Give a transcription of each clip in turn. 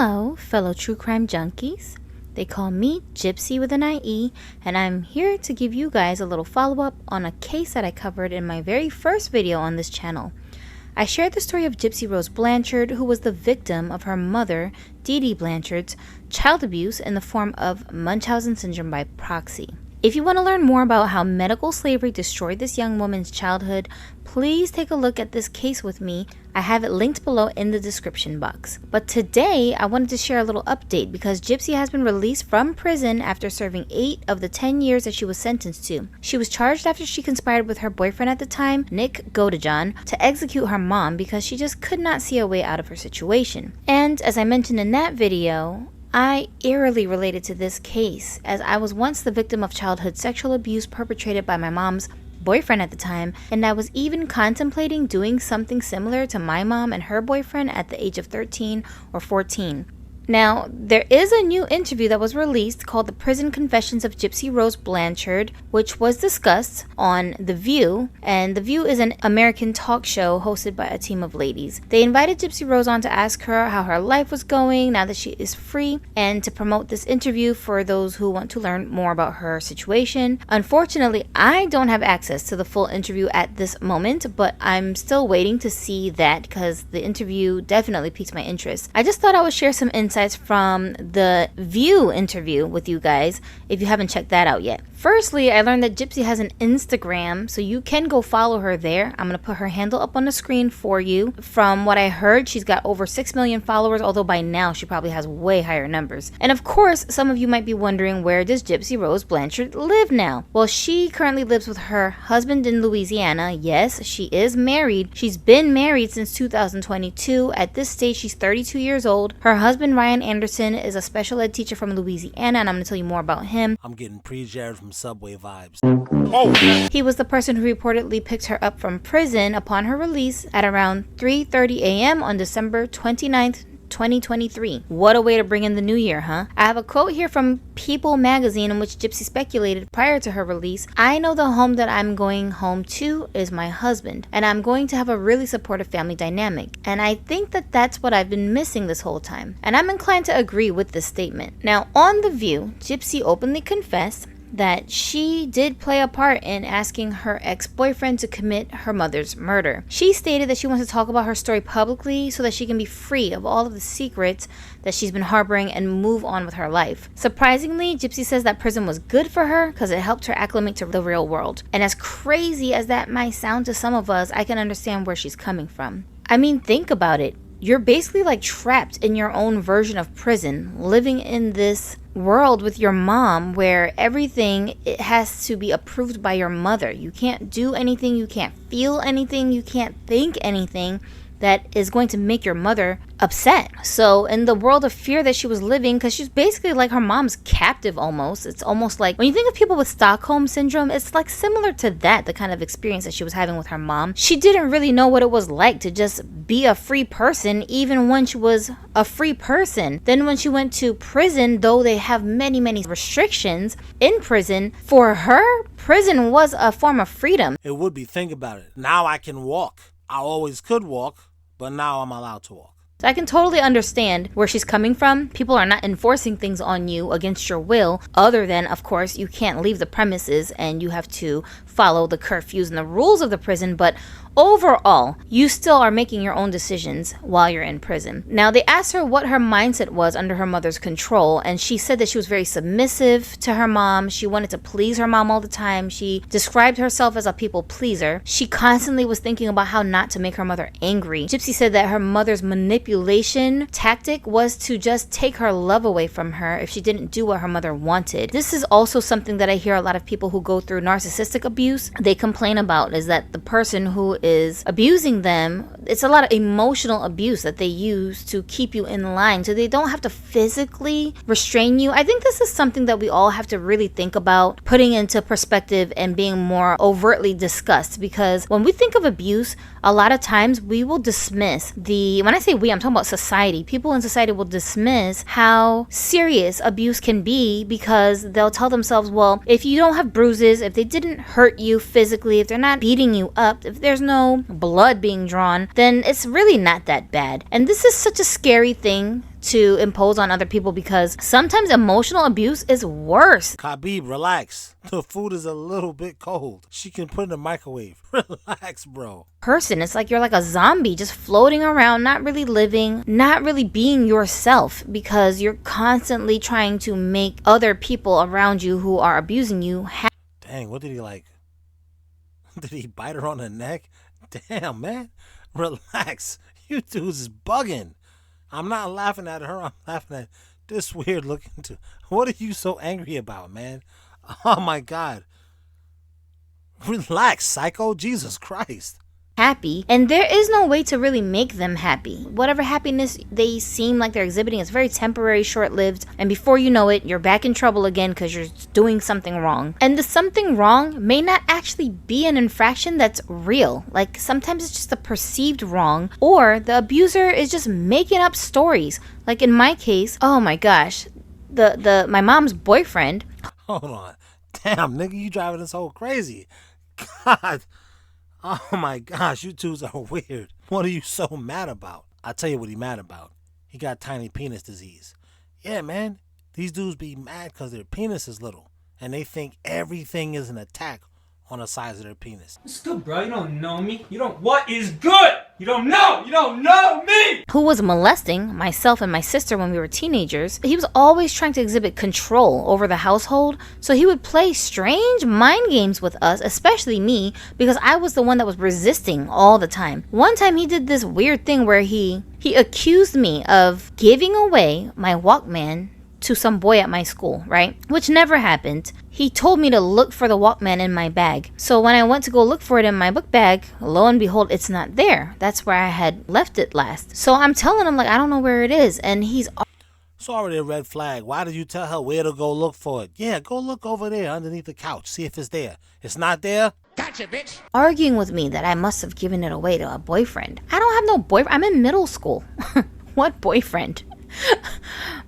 Hello, fellow true crime junkies. They call me Gypsy with an IE, and I'm here to give you guys a little follow-up on a case that I covered in my very first video on this channel. I shared the story of Gypsy Rose Blanchard, who was the victim of her mother, Dee Dee Blanchard's, child abuse in the form of Munchausen syndrome by proxy. If you want to learn more about how medical slavery destroyed this young woman's childhood, please take a look at this case with me. I have it linked below in the description box. But today, I wanted to share a little update because Gypsy has been released from prison after serving 8 of the 10 years that she was sentenced to. She was charged after she conspired with her boyfriend at the time, Nick Godejohn, to execute her mom because she just could not see a way out of her situation. And as I mentioned in that video, I eerily related to this case as I was once the victim of childhood sexual abuse perpetrated by my mom's boyfriend at the time, and I was even contemplating doing something similar to my mom and her boyfriend at the age of 13 or 14. Now, there is a new interview that was released called The Prison Confessions of Gypsy Rose Blanchard, which was discussed on The View, and The View is an American talk show hosted by a team of ladies. They invited Gypsy Rose on to ask her how her life was going now that she is free, and to promote this interview for those who want to learn more about her situation. Unfortunately, I don't have access to the full interview at this moment, but I'm still waiting to see that because the interview definitely piqued my interest. I just thought I would share some insights from the View interview with you guys if you haven't checked that out yet. Firstly, I learned that Gypsy has an Instagram, so you can go follow her there. I'm going to put her handle up on the screen for you. From what I heard, she's got over 6 million followers, although by now she probably has way higher numbers. And of course, some of you might be wondering, where does Gypsy Rose Blanchard live now? Well, she currently lives with her husband in Louisiana. Yes, she is married. She's been married since 2022. At this stage, she's 32 years old. Her husband, Ryan Anderson, is a special ed teacher from Louisiana, and I'm going to tell you more about him. I'm getting pre-Jared from Subway vibes. Oh! He was the person who reportedly picked her up from prison upon her release at around 3:30 a.m. on December 29th, 2023. What a way to bring in the new year, huh? I have a quote here from People magazine in which Gypsy speculated prior to her release, "I know the home that I'm going home to is my husband, and I'm going to have a really supportive family dynamic." And I think that that's what I've been missing this whole time. And I'm inclined to agree with this statement. Now, on The View, Gypsy openly confessed that she did play a part in asking her ex-boyfriend to commit her mother's murder. She stated that she wants to talk about her story publicly so that she can be free of all of the secrets that she's been harboring and move on with her life. Surprisingly, Gypsy says that prison was good for her because it helped her acclimate to the real world. And as crazy as that might sound to some of us, I can understand where she's coming from. I mean, think about it. You're basically like trapped in your own version of prison, living in this world with your mom where everything, it has to be approved by your mother. You can't do anything, you can't feel anything, you can't think anything that is going to make your mother upset. So in the world of fear that she was living, because she's basically like her mom's captive almost. It's almost like when you think of people with Stockholm syndrome, it's like similar to that, the kind of experience that she was having with her mom. She didn't really know what it was like to just be a free person, even when she was a free person. Then when she went to prison, though they have many restrictions in prison, for her, prison was a form of freedom. It would be, think about it. Now I can walk. I always could walk, but now I'm allowed to walk. So I can totally understand where she's coming from. People are not enforcing things on you against your will, other than, of course, you can't leave the premises and you have to follow the curfews and the rules of the prison. But overall, you still are making your own decisions while you're in prison. Now, they asked her what her mindset was under her mother's control, and she said that she was very submissive to her mom. She wanted to please her mom all the time. She described herself as a people pleaser. She constantly was thinking about how not to make her mother angry. Gypsy said that her mother's manipulation tactic was to just take her love away from her if she didn't do what her mother wanted. This is also something that I hear a lot of people who go through narcissistic abuse, they complain about, is that the person who is abusing them, it's a lot of emotional abuse that they use to keep you in line so they don't have to physically restrain you. I think this is something that we all have to really think about, putting into perspective and being more overtly discussed, because when we think of abuse, a lot of times we will dismiss when I say we, I'm talking about society. People in society will dismiss how serious abuse can be because they'll tell themselves, well, if you don't have bruises, if they didn't hurt you physically, if they're not beating you up, if there's no blood being drawn, then it's really not that bad. And this is such a scary thing to impose on other people, because sometimes emotional abuse is worse. Khabib, relax. The food is a little bit cold. She can put it in the microwave. Relax, bro. It's like you're like a zombie just floating around, not really living, not really being yourself, because you're constantly trying to make other people around you who are abusing you happy. Dang, what did he like? Did he bite her on the neck? Damn, man. Relax. You dudes is bugging. I'm not laughing at her. I'm laughing at this weird looking dude. What are you so angry about, man? Oh, my God. Relax, psycho. Jesus Christ. And there is no way to really make them happy. Whatever happiness they seem like they're exhibiting is very temporary, short-lived, and before you know it, you're back in trouble again because you're doing something wrong. And the something wrong may not actually be an infraction that's real. Like, sometimes it's just a perceived wrong, or the abuser is just making up stories. Like in my case, oh my gosh, my mom's boyfriend. Hold on. Damn, nigga, you driving this whole crazy. God. Oh my gosh, you twos are weird. What are you so mad about? I'll tell you what he mad about. He got tiny penis disease. Yeah, man. These dudes be mad because their penis is little. And they think everything is an attack on the size of their penis. It's good, bro. You don't know me. What is good? You don't know me! Who was molesting myself and my sister when we were teenagers. He was always trying to exhibit control over the household, so he would play strange mind games with us, especially me, because I was the one that was resisting all the time. One time he did this weird thing where he accused me of giving away my Walkman to some boy at my school, right? Which never happened. He told me to look for the Walkman in my bag. So when I went to go look for it in my book bag, lo and behold, it's not there. That's where I had left it last. So I'm telling him, like, I don't know where it is. And he's... It's already a red flag. Why did you tell her where to go look for it? Yeah, go look over there underneath the couch. See if it's there. It's not there? Gotcha, bitch. Arguing with me that I must have given it away to a boyfriend. I don't have no boyfriend. I'm in middle school. What boyfriend?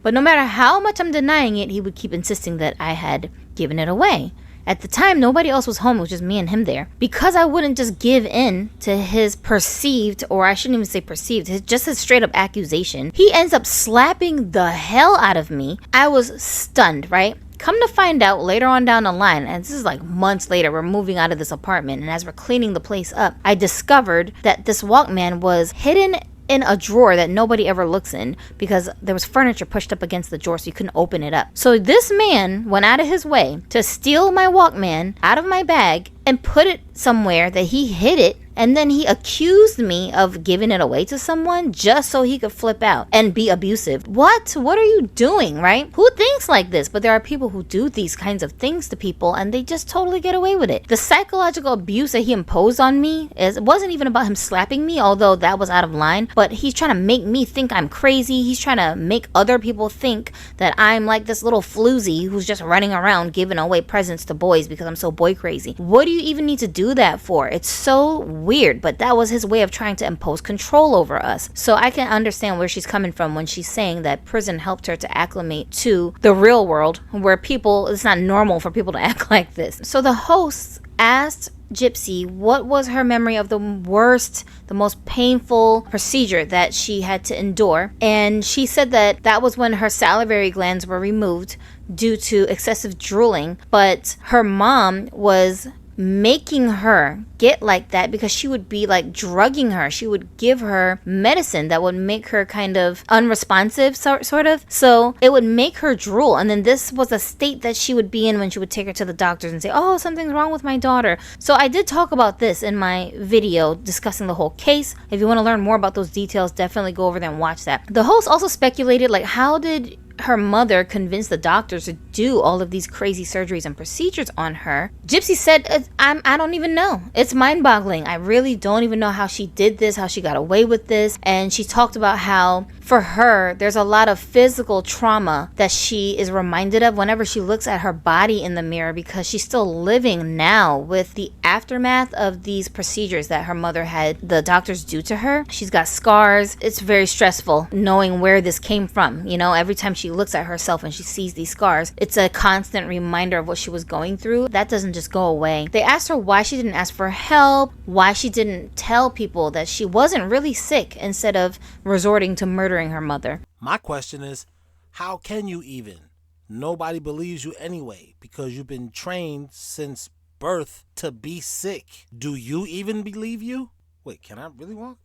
But no matter how much I'm denying it, he would keep insisting that I had given it away. At the time, nobody else was home. It was just me and him there. Because I wouldn't just give in to his perceived, or I shouldn't even say perceived, just his straight up accusation, he ends up slapping the hell out of me. I was stunned, right? Come to find out later on down the line, and this is like months later, we're moving out of this apartment, and as we're cleaning the place up, I discovered that this Walkman was hidden in a drawer that nobody ever looks in because there was furniture pushed up against the drawer so you couldn't open it up. So this man went out of his way to steal my Walkman out of my bag and put it somewhere that he hid it, and then he accused me of giving it away to someone just so he could flip out and be abusive. What are you doing, right? Who thinks like this? But there are people who do these kinds of things to people and they just totally get away with it. The psychological abuse that he imposed on me wasn't even about him slapping me, although that was out of line, but he's trying to make me think I'm crazy. He's trying to make other people think that I'm like this little floozy who's just running around giving away presents to boys because I'm so boy crazy. What do you even need to do that for? It's so weird, but that was his way of trying to impose control over us. So I can understand where she's coming from when she's saying that prison helped her to acclimate to the real world where it's not normal for people to act like this. So the hosts asked Gypsy what was her memory of the worst, the most painful procedure that she had to endure, and she said that was when her salivary glands were removed due to excessive drooling, but her mom was making her get like that because she would be like drugging her. She would give her medicine that would make her kind of unresponsive, sort of. So it would make her drool. And then this was a state that she would be in when she would take her to the doctors and say, oh, something's wrong with my daughter. So I did talk about this in my video discussing the whole case. If you want to learn more about those details, definitely go over there and watch that. The host also speculated, like, how did her mother convinced the doctors to do all of these crazy surgeries and procedures on her? Gypsy said, I don't even know. It's mind-boggling. I really don't even know how she did this, how she got away with this. And she talked about how for her, there's a lot of physical trauma that she is reminded of whenever she looks at her body in the mirror, because she's still living now with the aftermath of these procedures that her mother had the doctors do to her. She's got scars. It's very stressful knowing where this came from. You know, every time she looks at herself and she sees these scars, it's a constant reminder of what she was going through. That doesn't just go away. They asked her why she didn't ask for help, why she didn't tell people that she wasn't really sick instead of resorting to murdering her mother. My question is, how can you even? Nobody believes you anyway because you've been trained since birth to be sick. Do you even believe you? Wait, can I really walk?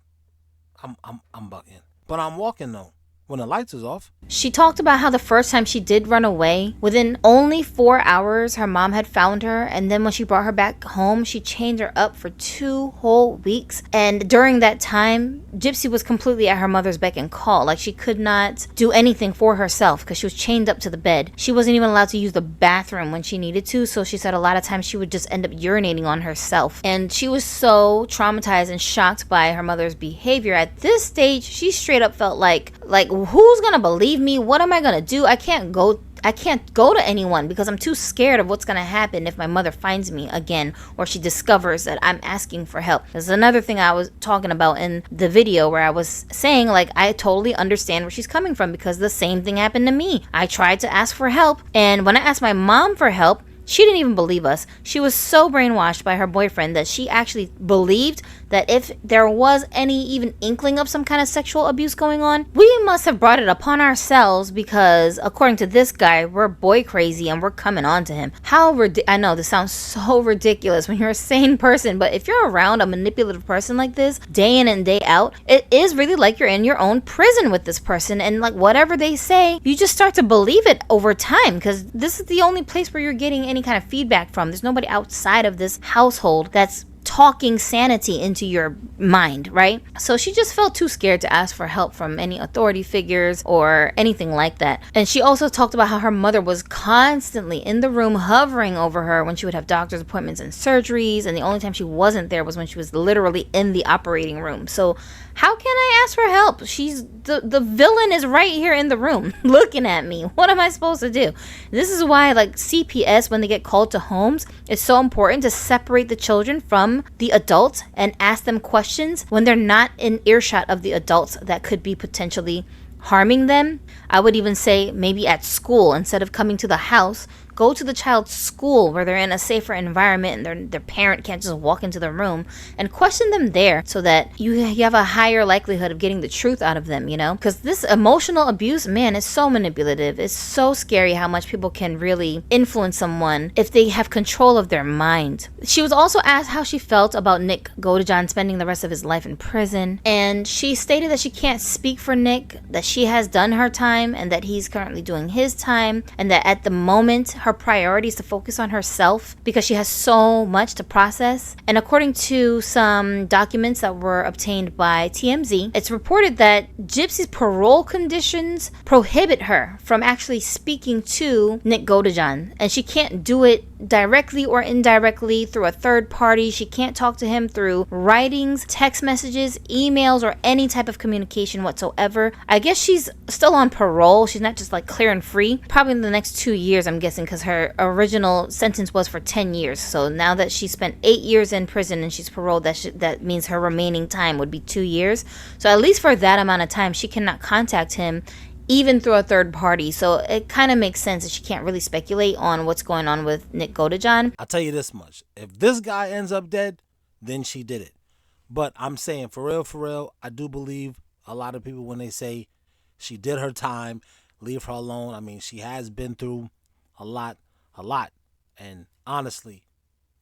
I'm bucking. But I'm walking though. When the lights is off. She talked about how the first time she did run away, within only 4 hours, her mom had found her. And then when she brought her back home, she chained her up for 2 whole weeks. And during that time, Gypsy was completely at her mother's beck and call. Like, she could not do anything for herself because she was chained up to the bed. She wasn't even allowed to use the bathroom when she needed to. So she said a lot of times she would just end up urinating on herself. And she was so traumatized and shocked by her mother's behavior. At this stage, she straight up felt like who's gonna believe me? What am I gonna do? I can't go to anyone because I'm too scared of what's gonna happen if my mother finds me again or she discovers that I'm asking for help. There's another thing I was talking about in the video where I was saying, like, I totally understand where she's coming from because the same thing happened to me. I tried to ask for help, and when I asked my mom for help, she didn't even believe us. She was so brainwashed by her boyfriend that she actually believed that if there was any even inkling of some kind of sexual abuse going on, we must have brought it upon ourselves because, according to this guy, we're boy crazy and we're coming on to him. I know this sounds so ridiculous when you're a sane person, but if you're around a manipulative person like this, day in and day out, it is really like you're in your own prison with this person, and like whatever they say, you just start to believe it over time because this is the only place where you're getting any kind of feedback from. There's nobody outside of this household that's talking sanity into your mind, right? So she just felt too scared to ask for help from any authority figures or anything like that. And she also talked about how her mother was constantly in the room hovering over her when she would have doctor's appointments and surgeries, and the only time she wasn't there was when she was literally in the operating room. So how can I ask for help? She's the villain is right here in the room looking at me. What am I supposed to do? This is why, like, CPS, when they get called to homes, it's so important to separate the children from the adults and ask them questions when they're not in earshot of the adults that could be potentially harming them. I would even say maybe at school, instead of coming to the house, go to the child's school where they're in a safer environment and their parent can't just walk into the room, and question them there so that you have a higher likelihood of getting the truth out of them, you know? Because this emotional abuse, man, is so manipulative. It's so scary how much people can really influence someone if they have control of their mind. She was also asked how she felt about Nick Godejohn spending the rest of his life in prison, and she stated that she can't speak for Nick, that she has done her time and that he's currently doing his time, and that at the moment her priority is to focus on herself because she has so much to process. And according to some documents that were obtained by TMZ, it's reported that Gypsy's parole conditions prohibit her from actually speaking to Nick Godejohn, and she can't do it directly or indirectly through a third party. She can't talk to him through writings, text messages, emails, or any type of communication whatsoever. I guess she's still on parole. She's not just like clear and free. Probably in the next 2 years, I'm guessing, because her original sentence was for 10 years. So now that she spent 8 years in prison and she's paroled, that means her remaining time would be 2 years. So at least for that amount of time, she cannot contact him even through a third party. So it kind of makes sense that she can't really speculate on what's going on with Nick Godejohn. I'll tell you this much. If this guy ends up dead, then she did it. But I'm saying, for real, I do believe a lot of people when they say she did her time, leave her alone. I mean, she has been through a lot. And honestly,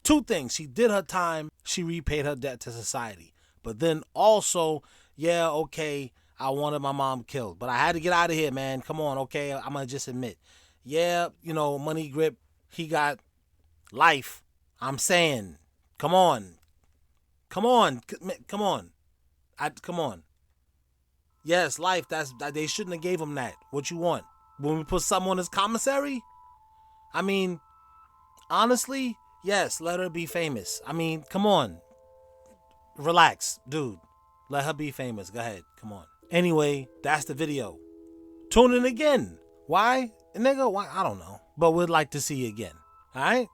2 things. She did her time. She repaid her debt to society. But then also, yeah, okay, I wanted my mom killed, but I had to get out of here, man. Come on, okay? I'm going to just admit. Yeah, Money Grip, he got life. I'm saying, come on. Come on. Yes, life, they shouldn't have gave him that. What you want? When we put something on his commissary? I mean, honestly, yes, let her be famous. I mean, come on. Relax, dude. Let her be famous. Go ahead. Come on. Anyway, that's the video. Tune in again. Why? Nigga, why? I don't know. But we'd like to see you again. All right?